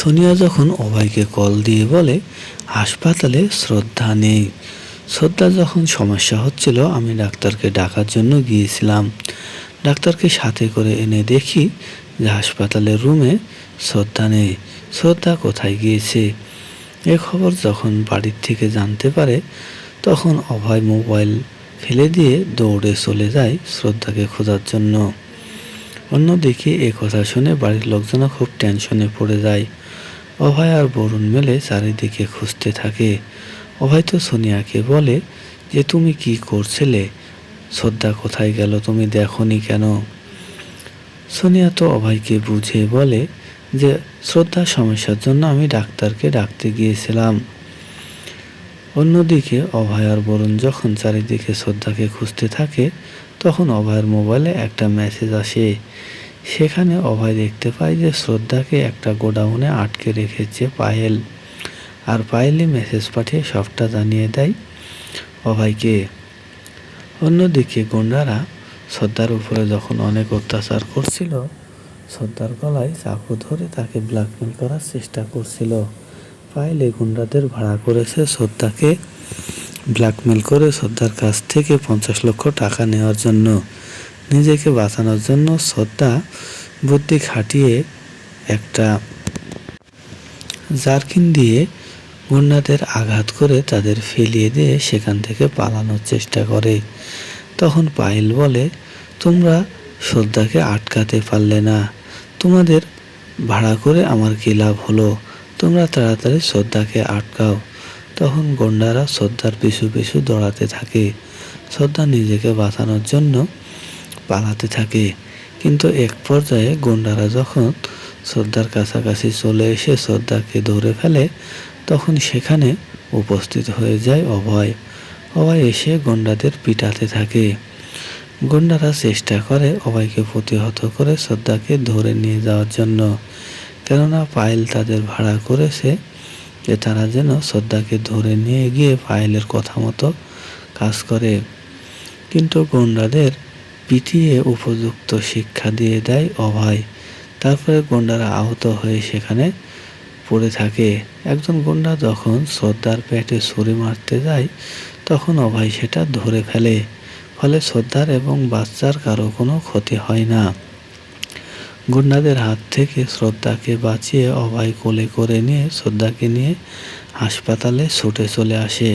সোনিয়া যখন অভয়কে কল দিয়ে বলে হাসপাতালে শ্রদ্ধা নেই। শ্রদ্ধা যখন সমস্যা হচ্ছিল আমি ডাক্তারকে ডাকার জন্য গিয়েছিলাম। ডাক্তারকে সাথে করে এনে দেখি যে হাসপাতালের রুমে শ্রদ্ধা নেই। শ্রদ্ধা কোথায় গিয়েছে এ খবর যখন বাড়ির থেকে জানতে পারে তখন অভয় মোবাইল ফেলে দিয়ে দৌড়ে চলে যায় শ্রদ্ধাকে খোঁজার জন্য। অন্যদিকে এ কথা শুনে বাড়ির লোকজনও খুব টেনশনে পড়ে যায়। অভয় আর বরুণ মিলে চারিদিকে খুঁজতে থাকে। অভয় তো সোনিয়াকে বলে যে তুমি কি করছিলে, শ্রদ্ধা কোথায় গেল, তুমি দেখোনি কেন? সোনিয়া তো অভয়কে বুঝিয়ে বলে যে শ্রদ্ধার সমস্যার জন্য আমি ডাক্তারকে ডাকতে গিয়েছিলাম। অন্যদিকে অভয় আর বরুণ যখন চারিদিকে শ্রদ্ধাকে খুঁজতে থাকে তখন অভয়ের মোবাইলে একটা মেসেজ আসে। সেখানে অভয় দেখতে পায় যে শ্রদ্ধাকে একটা গোডাউনে আটকে রেখেছে পায়েল। আর পায়েলই মেসেজ পাঠিয়ে সবটা জানিয়ে দেয় অভয়কে। অন্যদিকে গুন্ডারা শ্রদ্ধার উপরে যখন অনেক অত্যাচার করছিল, শ্রদ্ধার গলায় চাকু ধরে তাকে ব্ল্যাকমেল করার চেষ্টা করছিল। পায়েল এই গুন্ডাদের ভাড়া করেছে শ্রদ্ধাকে ব্ল্যাকমেল করে শ্রদ্ধার কাছ থেকে 50 লক্ষ টাকা নেওয়ার জন্য। নিজেকে বাঁচানোর জন্য শ্রদ্ধা বুদ্ধি খাটিয়ে একটা জার্কিন দিয়ে গুন্ডাদের আঘাত করে তাদের ফেলিয়ে দিয়ে সেখান থেকে পালানোর চেষ্টা করে। তখন পায়েল বলে, তোমরা শ্রদ্ধাকে আটকাতে পারলে না, তোমাদের ভাড়া করে আমার কি লাভ হলো, তোমরা তাড়াতাড়ি শ্রদ্ধাকে আটকাও। তখন গুন্ডারা শ্রদ্ধার পিছু পিছু দৌড়াতে থাকে। শ্রদ্ধা নিজেকে বাঁচানোর জন্য পালাতে থাকে, কিন্তু এক পর্যায়ে গুন্ডারা যখন শ্রদ্ধার কাছাকাছি চলে এসে শ্রদ্ধাকে ধরে ফেলে তখন সেখানে উপস্থিত হয়ে যায় অভয়। অভয় এসে গুন্ডাদের পিটাতে থাকে। গুন্ডারা চেষ্টা করে অভয়কে প্রতিহত করে শ্রদ্ধাকে ধরে নিয়ে যাওয়ার জন্য, কেননা পায়েল তাদের ভাড়া করেছে যে তারা যেন শ্রদ্ধাকে ধরে নিয়ে গিয়ে পায়েলের কথা মতো কাজ করে। কিন্তু গুন্ডাদের পিটিয়ে উপযুক্ত শিক্ষা দিয়ে দেয় অভয়। তারপরে গুন্ডারা আহত হয়ে সেখানে পড়ে থাকে। একজন গুন্ডা যখন শ্রদ্ধার পেটে ছুরি মারতে যায় তখন অভয় সেটা ধরে ফেলে, ফলে শ্রদ্ধার এবং বাচ্চার কারো কোনো ক্ষতি হয় না। গুন্ডাদের হাত থেকে শ্রদ্ধাকে বাঁচিয়ে অভয় কোলে করে নিয়ে শ্রদ্ধাকে নিয়ে হাসপাতালে ছুটে চলে আসে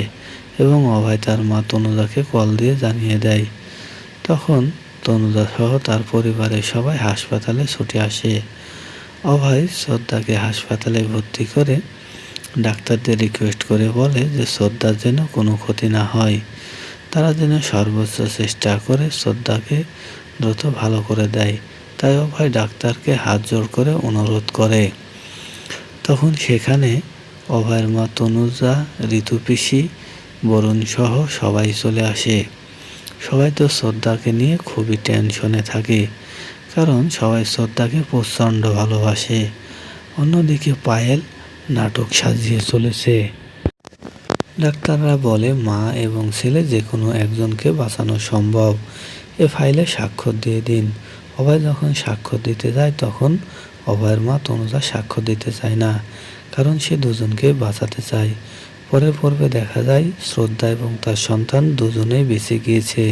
এবং অভয় তার মা তনুজাকে কল দিয়ে জানিয়ে দেয়। তখন তনুজা সহ তার পরিবারের সবাই হাসপাতালে ছুটে আসে। অভয় শ্রদ্ধাকে হাসপাতালে ভর্তি করে ডাক্তারদের রিকোয়েস্ট করে বলে যে শ্রদ্ধার যেন কোনো ক্ষতি না হয়, তারা যেন সর্বোচ্চ চেষ্টা করে শ্রদ্ধাকে দ্রুত ভালো করে দেয়। তাই অভয় ডাক্তারকে হাত জোড় করে অনুরোধ করে। তখন সেখানে অভয়ের মা তনুজা, ঋতু পিসি, বরুণ সহ সবাই চলে আসে। সবাই তো শ্রদ্ধাকে নিয়ে খুবই টেনশনে থাকে, কারণ সবাই শ্রদ্ধাকে প্রচণ্ড ভালোবাসে। অন্যদিকে পায়েল নাটক সাজিয়ে চলেছে। ডাক্তাররা বলে মা এবং ছেলে যে কোনো একজনকে বাঁচানো সম্ভব, এ ফাইলে স্বাক্ষর দিয়ে দিন। অভয় যখন স্বাক্ষর দিতে যায় তখন অভয়ের মা তনুজা স্বাক্ষর দিতে চায় না, কারণ সে দুজনকে বাঁচাতে চায়। পরের পর্বে দেখা যায় শ্রদ্ধা এবং তার সন্তান দুজনেই বেঁচে গিয়েছে।